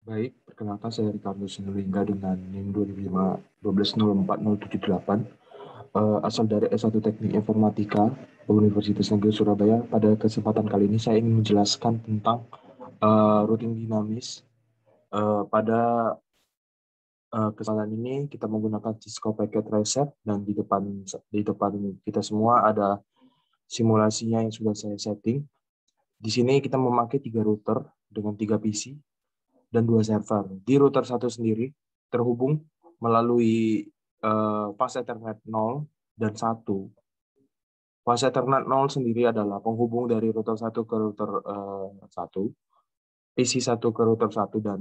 Baik, perkenalkan saya Ricardo Sinulinga dengan NIM 2005-1204-078, asal dari S1 Teknik Informatika Universitas Negeri Surabaya. Pada kesempatan kali ini saya ingin menjelaskan tentang routing dinamis. Pada kesempatan ini kita menggunakan Cisco Packet Tracer dan di depan kita semua ada simulasinya yang sudah saya setting. Di sini kita memakai 3 router dengan 3 PC dan 2 server. Di router satu sendiri terhubung melalui fast Ethernet 0 dan 1. Fast Ethernet 0 sendiri adalah penghubung dari router 1 ke router 1, PC 1 ke router 1, dan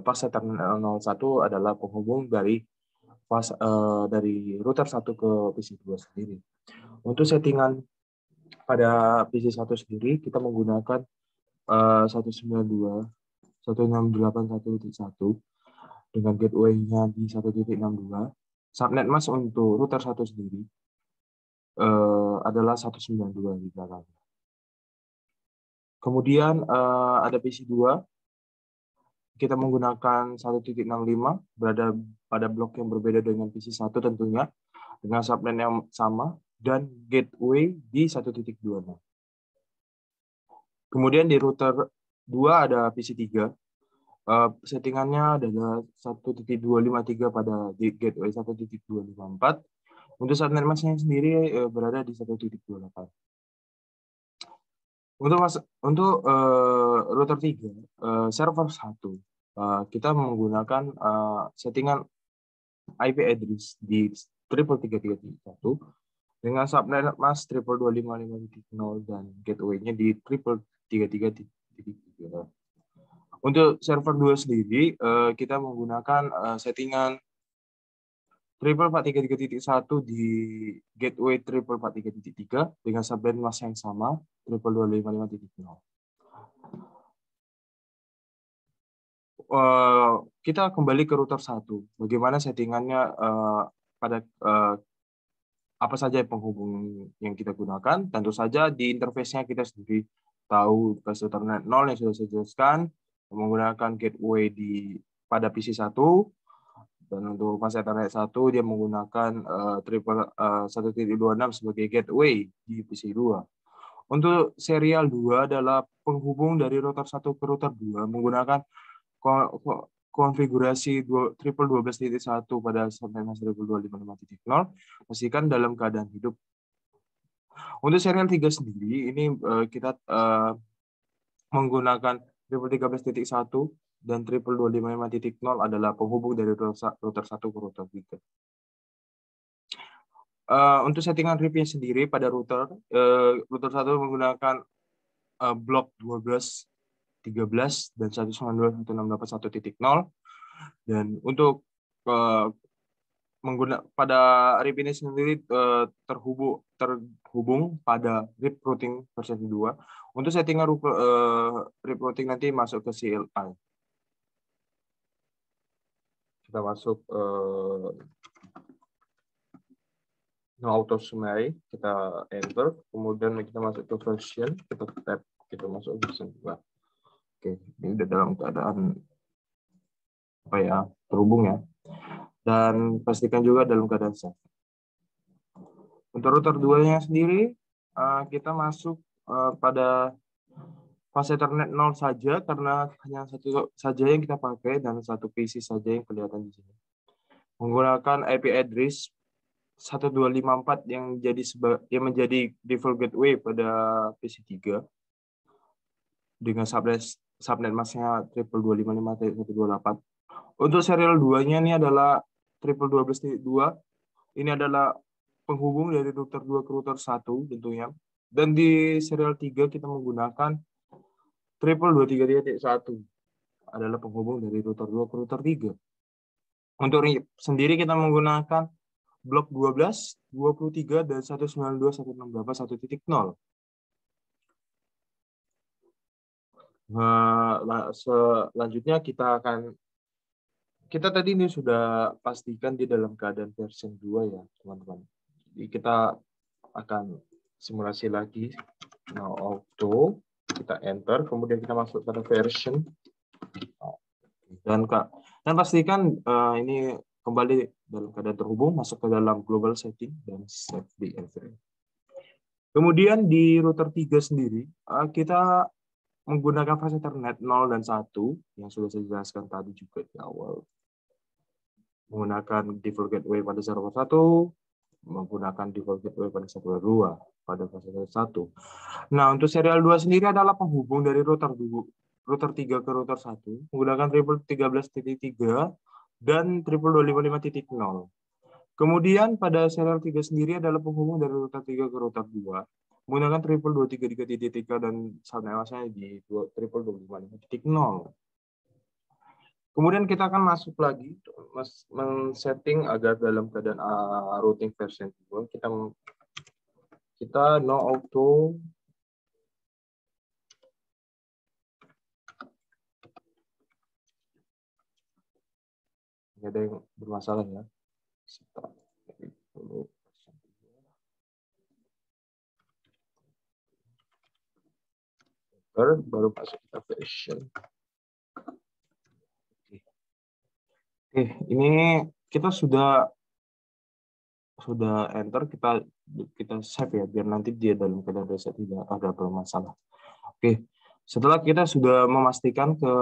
fast Ethernet 01 adalah penghubung dari router 1 ke PC 2 sendiri. Untuk settingan pada PC 1 sendiri kita menggunakan 192.168.1.1 dengan gateway-nya di 1.62. Subnet mask untuk router 1 sendiri adalah 192 di belakangnya. Kemudian ada PC 2, kita menggunakan 1.65 berada pada blok yang berbeda dengan PC 1 tentunya, dengan subnet yang sama dan gateway di 1.26. Kemudian di router 2 ada PC 3. Settingannya adalah 1.253 pada gateway 1.254. Untuk subnet masknya sendiri berada di 1.28. Untuk router 3, server 1, kita menggunakan settingan IP address di 333.1 dengan subnet mask 225.5.0 dan gateway-nya di 333.3. Untuk server 2 sendiri, kita menggunakan settingan 443.1 di gateway 443.3 dengan subnet mask yang sama 225.5.0. Kita kembali ke router 1. Bagaimana settingannya pada apa saja penghubung yang kita gunakan? Tentu saja di interface-nya kita sendiri tahu fast Ethernet 0 yang sudah saya jelaskan, menggunakan gateway pada PC 1, dan untuk fast Ethernet 1 dia menggunakan 1.26 sebagai gateway di PC 2. Untuk serial 2 adalah penghubung dari router 1 ke router 2 menggunakan konfigurasi 12.1 pada subnet mask 225.5.0, pastikan dalam keadaan hidup. Untuk serial 3 sendiri, ini kita menggunakan 13.1 dan 225.5.0 adalah penghubung dari router 1 ke router 3. Untuk settingan RIP-nya sendiri pada router 1 menggunakan blok 12, 13, dan 192.168.1.0. Dan untuk pada RIP ini sendiri terhubung pada RIP routing versi 2. Untuk settingan RIP routing nanti masuk ke CLI. Kita masuk no auto summary, kita enter, kemudian kita masuk ke version, kita tab, kita masuk version 2. Oke, ini udah dalam keadaan terhubung ya. Dan pastikan juga dalam keadaan safe. Untuk router 2-nya sendiri, kita masuk pada fast Ethernet 0 saja, karena hanya satu saja yang kita pakai dan satu PC saja yang kelihatan di sini. Menggunakan IP address 1254 yang menjadi default gateway pada PC 3 dengan subnet masknya 225.5.128. Untuk serial 2-nya ini adalah 12.2. Ini adalah penghubung dari router 2 ke router 1 tentunya. Dan di serial 3 kita menggunakan 223.1 adalah penghubung dari router 2 ke router 3. Untuk sendiri kita menggunakan blok 12, 23, dan 192.168.1.0. Selanjutnya kita tadi ini sudah pastikan di dalam keadaan version 2 ya teman-teman. Jadi kita akan simulasi lagi. Now auto, kita kita enter, kemudian kita masuk pada version, dan pastikan ini kembali dalam keadaan terhubung, masuk ke dalam global setting dan save di every. Kemudian di router 3 sendiri, kita menggunakan fase Ethernet 0 dan 1 yang sudah saya jelaskan tadi juga di awal. Menggunakan default gateway pada server 1, menggunakan default gateway pada server 2 pada fase 1. Nah, untuk serial 2 sendiri adalah penghubung dari router 3 ke router 1 menggunakan triple 13.3 dan triple 255.0. Kemudian pada serial 3 sendiri adalah penghubung dari router 3 ke router 2 menggunakan triple 233.3 dan salnewasnya di triple 255.0. Kemudian kita akan masuk lagi men-setting agar dalam keadaan routing version 2 kita no auto nggak ada yang bermasalah ya. Baru masuk kita version. Oke, ini kita sudah enter, kita save ya biar nanti dia dalam keadaan reset tidak ada bermasalah. Oke, setelah kita sudah memastikan ke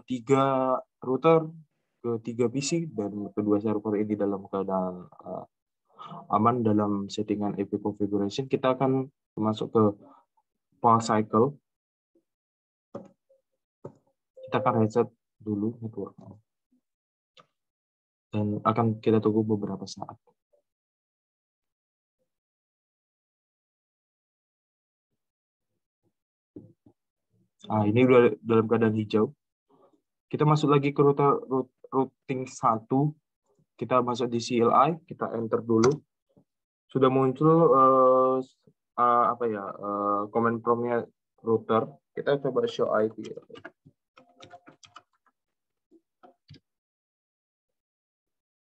3 router, ke 3 PC dan kedua server ini dalam keadaan aman dalam settingan IP configuration, kita akan masuk ke pulse cycle. Kita akan reset dulu network dan akan kita tunggu beberapa saat. Ini udah dalam keadaan hijau. Kita masuk lagi ke routing 1. Kita masuk di CLI, kita enter dulu. Sudah muncul command prompt-nya router. Kita coba show IP.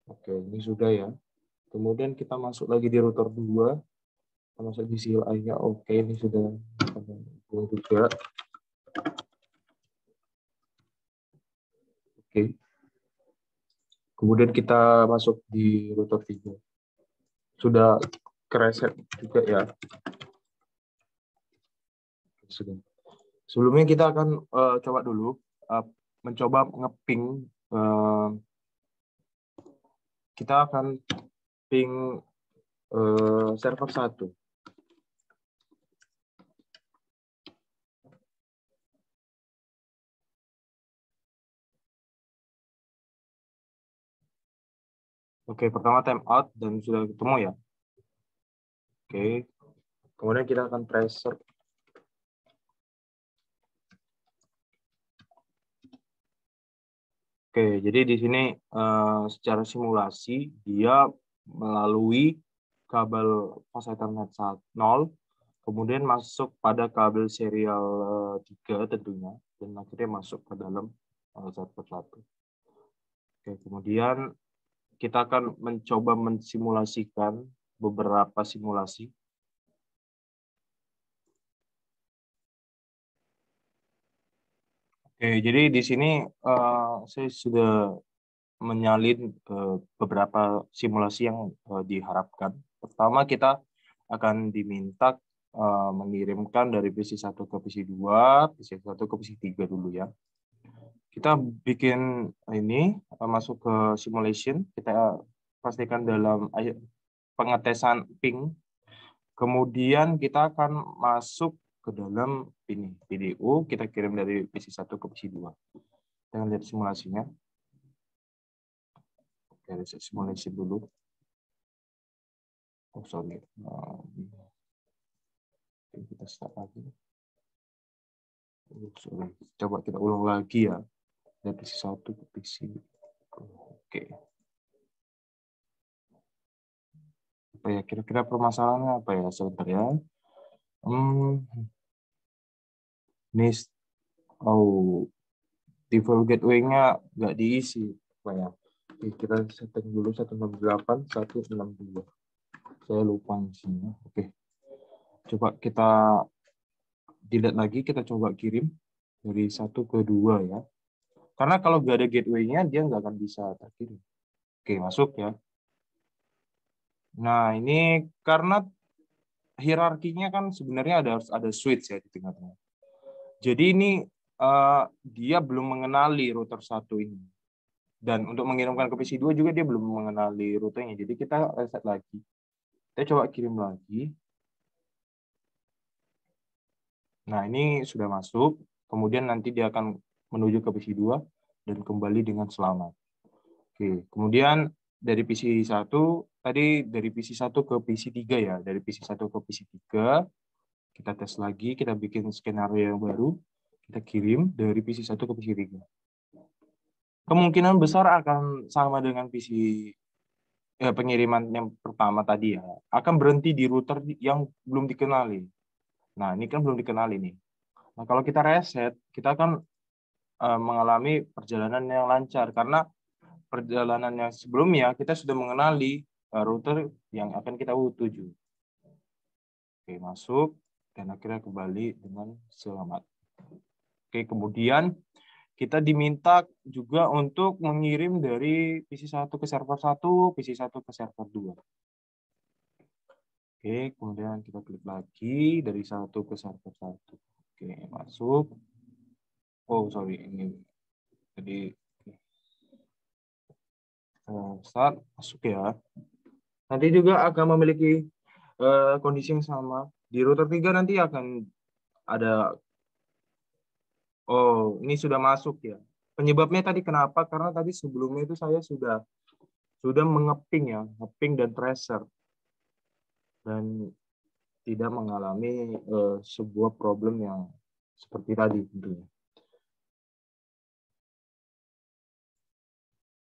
Oke, ini sudah ya. Kemudian kita masuk lagi di router 2. Kita masuk di CLI-nya. Oke, ini sudah juga. Oke. Kemudian kita masuk di router 3. Sudah kereset juga ya. Sudah. Sebelumnya kita akan coba dulu mencoba ngeping. Kita akan ping server 1. Oke, pertama time out dan sudah ketemu ya. Oke. Kemudian kita akan tracer. Oke, jadi di sini secara simulasi dia melalui kabel fase Ethernet 0, kemudian masuk pada kabel serial 3 tentunya, dan akhirnya masuk ke dalam server 1. Oke, kemudian kita akan mencoba mensimulasikan beberapa simulasi. Oke, jadi di sini saya sudah menyalin beberapa simulasi yang diharapkan. Pertama, kita akan diminta mengirimkan dari PC1 ke PC2, PC1 ke PC3 dulu ya. Kita bikin ini, masuk ke simulation, kita pastikan dalam pengetesan ping. Kemudian kita akan masuk ke dalam ini PDU, kita kirim dari PC1 ke PC2. Kita lihat simulasinya. Oke, reset simulasi dulu. Oh, sorry. Kita start lagi. Oh, sorry. Coba kita ulang lagi ya. Dari PC1 ke PC. Oke. Apa ya? Kira-kira permasalahannya apa ya? Sebentar ya. Ini default gateway-nya nggak diisi. Apa ya? Oke, kita setting dulu 168, 162. Saya lupa isinya. Oke. Coba kita dilihat lagi, kita coba kirim dari 1 ke 2 ya. Karena kalau nggak ada gateway-nya, dia nggak akan bisa terkirim. Oke, masuk ya. Nah, ini karena hierarkinya kan sebenarnya harus ada switch ya di tengah-tengah. Jadi ini dia belum mengenali router 1 ini. Dan untuk mengirimkan ke PC 2 juga dia belum mengenali rutenya. Jadi kita reset lagi. Kita coba kirim lagi. Nah, ini sudah masuk. Kemudian nanti dia akan menuju ke PC 2 dan kembali dengan selamat. Oke, kemudian dari PC 1, tadi dari PC 1 ke PC 3 ya. Dari PC 1 ke PC 3, kita tes lagi, kita bikin skenario yang baru, kita kirim dari PC 1 ke PC 3. Kemungkinan besar akan sama dengan PC pengiriman yang pertama tadi ya. Akan berhenti di router yang belum dikenali. Nah, ini kan belum dikenali nih. Nah, kalau kita reset, kita akan mengalami perjalanan yang lancar karena perjalanan yang sebelumnya kita sudah mengenali router yang akan kita tuju. Oke, masuk dan akhirnya kembali dengan selamat. Oke, kemudian kita diminta juga untuk mengirim dari PC 1 ke server 1, PC 1 ke server 2. Oke, kemudian kita klik lagi dari 1 ke server 1. Oke, masuk. Oh, sorry, ini jadi start masuk ya. Nanti juga akan memiliki kondisi yang sama. Di router 3 nanti akan ada, oh ini sudah masuk ya. Penyebabnya tadi kenapa? Karena tadi sebelumnya itu saya sudah mengeping ya, ngeping dan tracer. Dan tidak mengalami sebuah problem yang seperti tadi tentunya.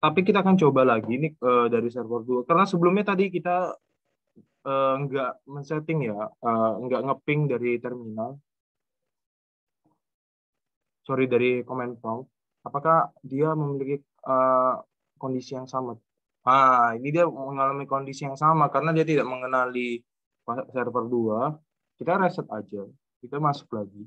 Tapi kita akan coba lagi ini dari server 2. Karena sebelumnya tadi kita nggak men-setting ya, nggak ngeping dari terminal. Sorry, dari command prompt. Apakah dia memiliki kondisi yang sama? Ah, ini dia mengalami kondisi yang sama karena dia tidak mengenali server 2. Kita reset aja. Kita masuk lagi.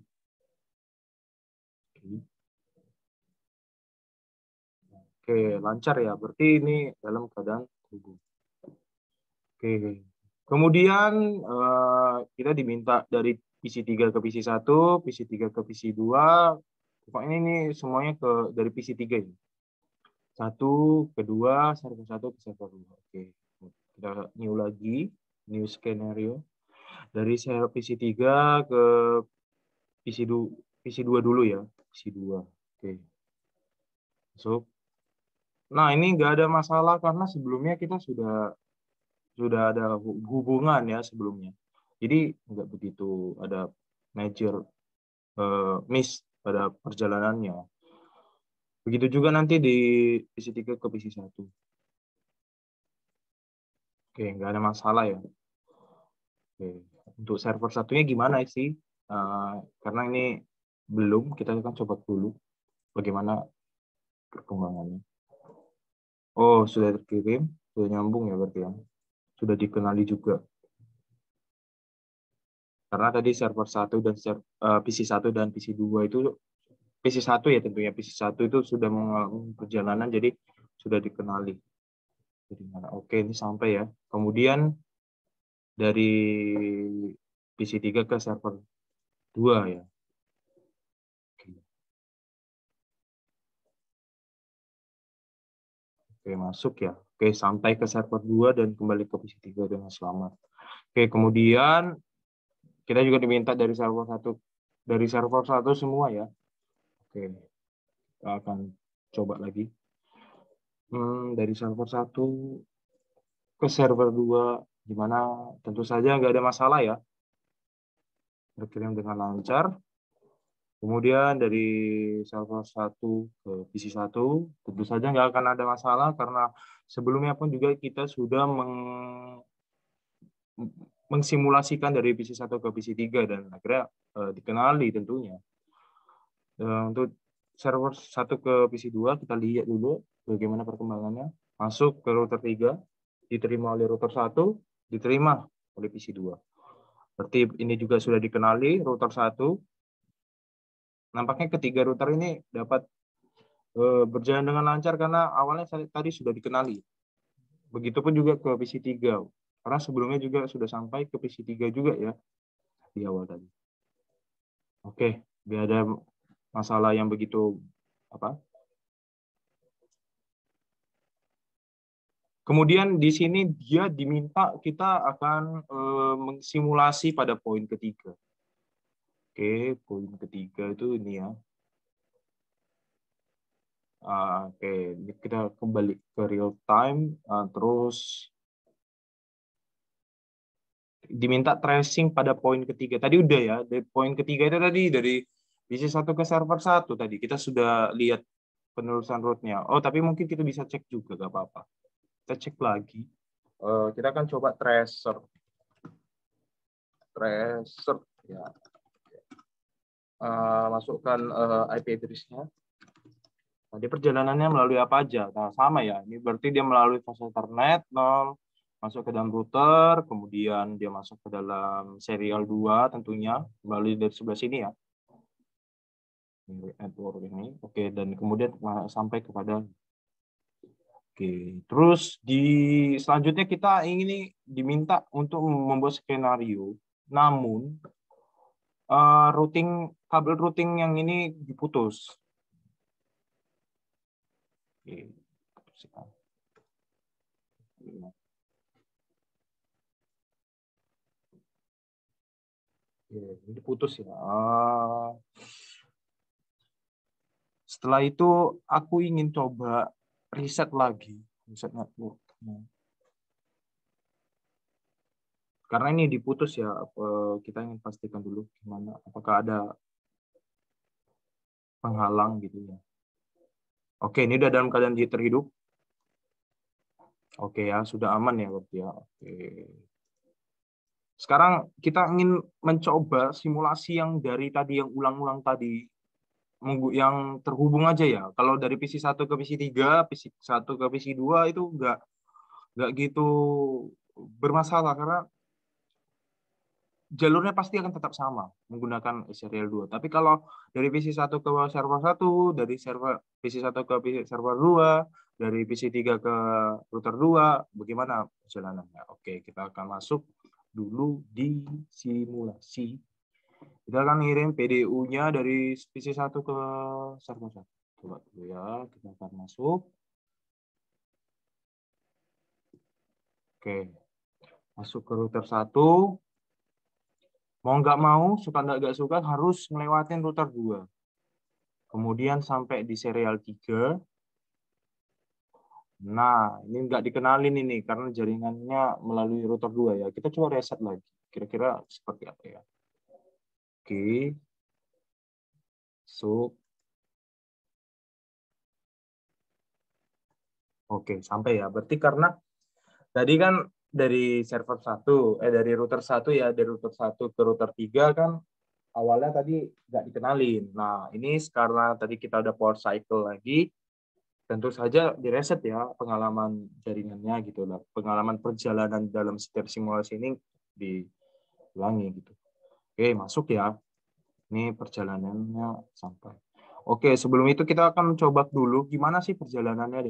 Oke, lancar ya. Berarti ini dalam keadaan terhubung. Oke. Kemudian kita diminta dari PC 3 ke PC 1, PC 3 ke PC 2. Pokoknya ini semuanya dari PC 3 ya. 1, kedua, server 1 ke server 2. Oke. Kita new lagi, new skenario. Dari server PC 3 ke PC 2 dulu ya. PC 2. Oke. Masuk. Nah, ini nggak ada masalah karena sebelumnya kita sudah ada hubungan ya sebelumnya. Jadi nggak begitu ada major miss pada perjalanannya. Begitu juga nanti di PC 3 ke PC 1. Oke, nggak ada masalah ya. Oke. Untuk server satunya gimana sih? Karena ini belum, kita akan coba dulu bagaimana perkembangannya. Oh, sudah terkirim, sudah nyambung ya berarti ya. Sudah dikenali juga. Karena tadi server 1 dan PC 1 dan PC 2 itu PC 1 ya tentunya PC 1 itu sudah mengalami perjalanan jadi sudah dikenali. Jadi oke, ini sampai ya. Kemudian dari PC 3 ke server 2 ya. Oke, masuk ya. Oke, sampai ke server 2 dan kembali ke PC 3 dengan selamat. Oke, kemudian kita juga diminta dari server 1 semua ya. Oke, kita akan coba lagi. Dari server 1 ke server 2 gimana? Tentu saja nggak ada masalah ya. Berkirim dengan lancar. Kemudian dari server 1 ke PC 1 tentu saja nggak akan ada masalah karena sebelumnya pun juga kita sudah mengsimulasikan dari PC 1 ke PC 3 dan akhirnya dikenali tentunya. Untuk server 1 ke PC 2 kita lihat dulu bagaimana perkembangannya. Masuk ke router 3, diterima oleh router 1, diterima oleh PC 2. Berarti ini juga sudah dikenali router 1 Nampaknya ketiga router ini dapat berjalan dengan lancar karena awalnya tadi sudah dikenali. Begitupun juga ke PC3. Karena sebelumnya juga sudah sampai ke PC3 juga ya di awal tadi. Oke, nggak ada masalah yang begitu apa. Kemudian di sini dia diminta kita akan mengsimulasi pada poin ketiga. Oke, poin ketiga itu ini ya. Oke, kita kembali ke real time, terus diminta tracing pada poin ketiga. Tadi udah ya, dari poin ketiga itu tadi dari PC1 ke server 1 tadi. Kita sudah lihat penerusan root-nya. Oh, tapi mungkin kita bisa cek juga, gak apa-apa. Kita cek lagi. Kita akan coba tracer. Tracer, ya. Masukkan IP address-nya. Nah, dia perjalanannya melalui apa aja? Nah, sama ya. Ini berarti dia melalui fase Ethernet 0, masuk ke dalam router, kemudian dia masuk ke dalam serial 2 tentunya, melalui dari sebelah sini ya. Network ini. Oke, dan kemudian sampai kepada Oke, terus di selanjutnya kita ini diminta untuk membuat skenario, namun kabel routing yang ini diputus. Oke. Ini diputus ya. Setelah itu aku ingin coba riset lagi, riset network. Karena ini diputus ya, kita ingin pastikan dulu gimana, apakah ada penghalang gitu ya. Oke, ini udah dalam keadaan dia terhidup. Oke ya, sudah aman ya berarti ya. Oke. Sekarang kita ingin mencoba simulasi yang dari tadi, yang ulang-ulang tadi, yang terhubung aja ya. Kalau dari PC1 ke PC3, PC1 ke PC2 itu nggak gitu bermasalah karena jalurnya pasti akan tetap sama menggunakan serial 2. Tapi kalau dari PC1 ke server 1, dari PC1 ke server 2, dari PC3 ke router 2, bagaimana perjalanannya? Oke, kita akan masuk dulu di simulasi. Kita akan ngirim PDU-nya dari PC1 ke server 1. Coba dulu ya, kita akan masuk. Oke, masuk ke router 1. Mau nggak mau, suka nggak suka, harus ngelewatin router 2. Kemudian sampai di serial 3. Nah, ini nggak dikenalin ini karena jaringannya melalui router 2 ya. Kita coba reset lagi. Kira-kira seperti apa ya. Oke. Oke, sampai ya. Berarti karena tadi kan dari server 1, dari router 1 ya, dari router 1 ke router 3 kan awalnya tadi nggak dikenalin. Nah, ini karena tadi kita ada power cycle lagi, tentu saja direset ya pengalaman jaringannya gitu lah. Pengalaman perjalanan dalam setiap simulasi ini diulangi gitu. Oke, masuk ya. Ini perjalanannya sampai. Oke, sebelum itu kita akan mencoba dulu gimana sih perjalanannya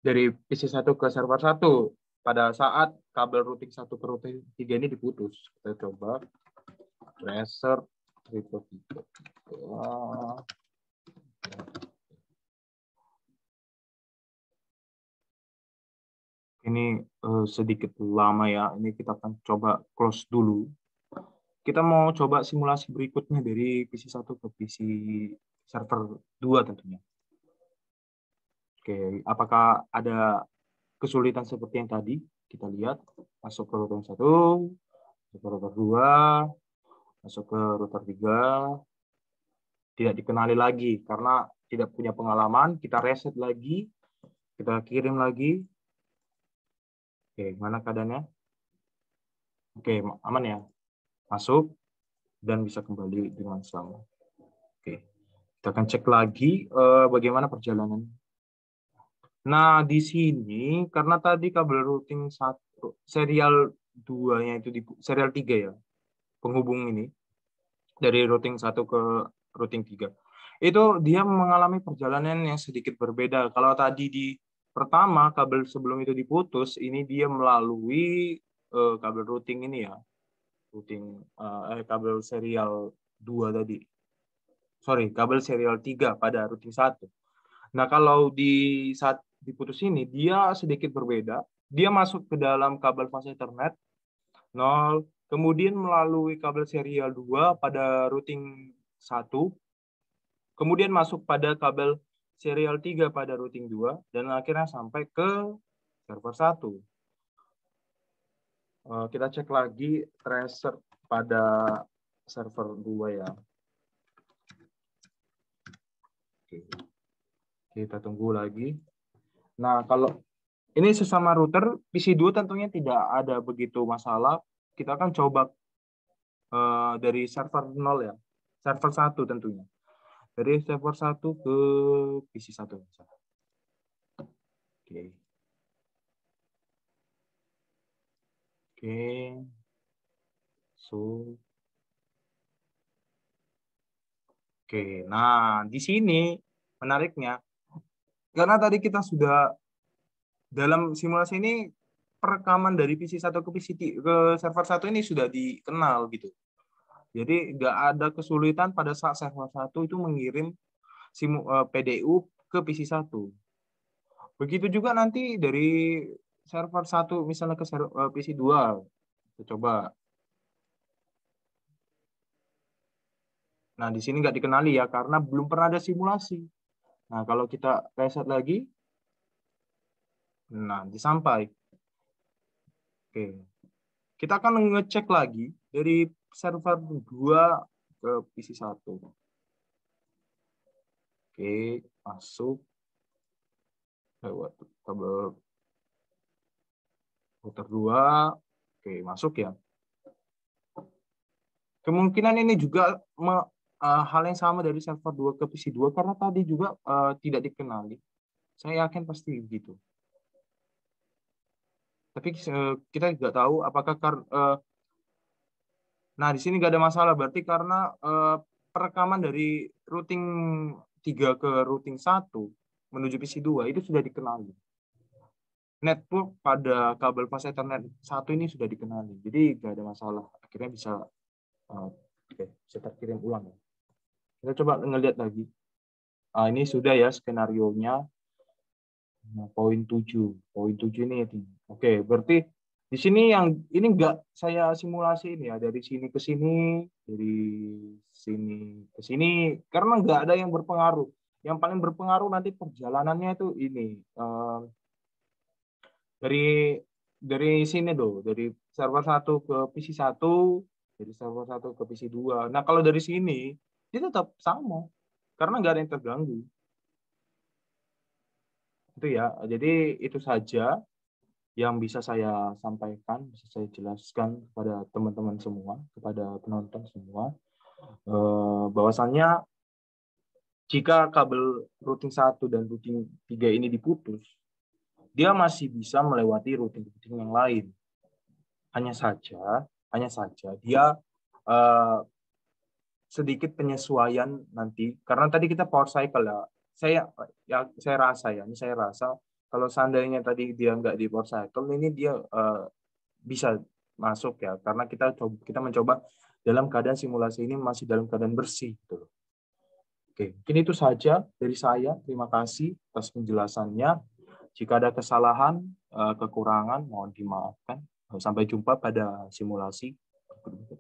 dari PC1 ke server 1 pada saat kabel routing 1 ke routing 3 ini diputus. Kita coba tracer triple 3. Ini sedikit lama ya. Ini kita akan coba close dulu. Kita mau coba simulasi berikutnya dari PC1 ke PC server 2 tentunya. Oke, apakah ada kesulitan seperti yang tadi? Kita lihat, masuk ke router 1, masuk ke router 2, masuk ke router 3, tidak dikenali lagi karena tidak punya pengalaman. Kita reset lagi, kita kirim lagi. Oke, mana keadaannya? Oke, aman ya. Masuk dan bisa kembali dengan selamat. Oke, kita akan cek lagi bagaimana perjalanan. Nah, di sini karena tadi kabel routing 1 serial 2-nya itu di serial 3 ya. Penghubung ini dari routing 1 ke routing 3. Itu dia mengalami perjalanan yang sedikit berbeda. Kalau tadi di pertama kabel sebelum itu diputus, ini dia melalui kabel routing ini ya. Routing kabel serial 2 tadi. Sorry, kabel serial 3 pada routing 1. Nah, kalau di saat diputus ini dia sedikit berbeda. Dia masuk ke dalam kabel fase Ethernet 0, kemudian melalui kabel serial 2 pada routing 1, kemudian masuk pada kabel serial 3 pada routing 2, dan akhirnya sampai ke server 1. Kita cek lagi tracer pada server 2 ya. Oke. Kita tunggu lagi. Nah, kalau ini sesama router, PC2 tentunya tidak ada begitu masalah. Kita akan coba dari server 0 ya. Server 1 tentunya. Dari server 1 ke PC1. Oke. Oke. So. Oke. Nah, di sini menariknya, karena tadi kita sudah dalam simulasi ini perekaman dari PC1 ke ke server 1 ini sudah dikenal gitu. Jadi nggak ada kesulitan pada saat server 1 itu mengirim PDU ke PC1. Begitu juga nanti dari server 1 misalnya ke PC2. Kita coba. Nah, di sini nggak dikenali ya, karena belum pernah ada simulasi. Nah, kalau kita reset lagi, nah, disampai. Oke. Kita akan ngecek lagi dari server 2 ke PC1. Oke, masuk lewat kabel router 2. Oke, masuk ya. Kemungkinan ini juga hal yang sama dari server 2 ke PC2 karena tadi juga tidak dikenali. Saya yakin pasti begitu. Tapi kita juga tahu apakah nah, di sini nggak ada masalah, berarti karena perekaman dari routing 3 ke routing 1 menuju PC2 itu sudah dikenali. Network pada kabel fase Ethernet 1 ini sudah dikenali. Jadi nggak ada masalah. Akhirnya bisa bisa terkirim ulang. Kita coba ngelihat lagi. Ini sudah ya skenarionya. Nah, poin 7. Poin 7 ini. Oke, berarti di sini yang ini enggak saya simulasi ini ya, dari sini ke sini, dari sini ke sini, karena enggak ada yang berpengaruh. Yang paling berpengaruh nanti perjalanannya itu ini dari sini loh, dari server 1 ke PC1, dari server 1 ke PC2. Nah, kalau dari sini dia tetap sama karena enggak ada yang terganggu. Itu ya. Jadi itu saja yang bisa saya sampaikan, bisa saya jelaskan kepada teman-teman semua, kepada penonton semua, bahwasannya jika kabel routing 1 dan routing 3 ini diputus, dia masih bisa melewati routing-routing yang lain. Hanya saja dia sedikit penyesuaian nanti, karena tadi kita power cycle ya. Saya rasa kalau seandainya tadi dia nggak di power cycle, ini dia bisa masuk ya, karena kita mencoba dalam keadaan simulasi ini masih dalam keadaan bersih gitu. Oke, mungkin itu saja dari saya. Terima kasih atas penjelasannya. Jika ada kesalahan, kekurangan mohon dimaafkan. Sampai jumpa pada simulasi berikutnya.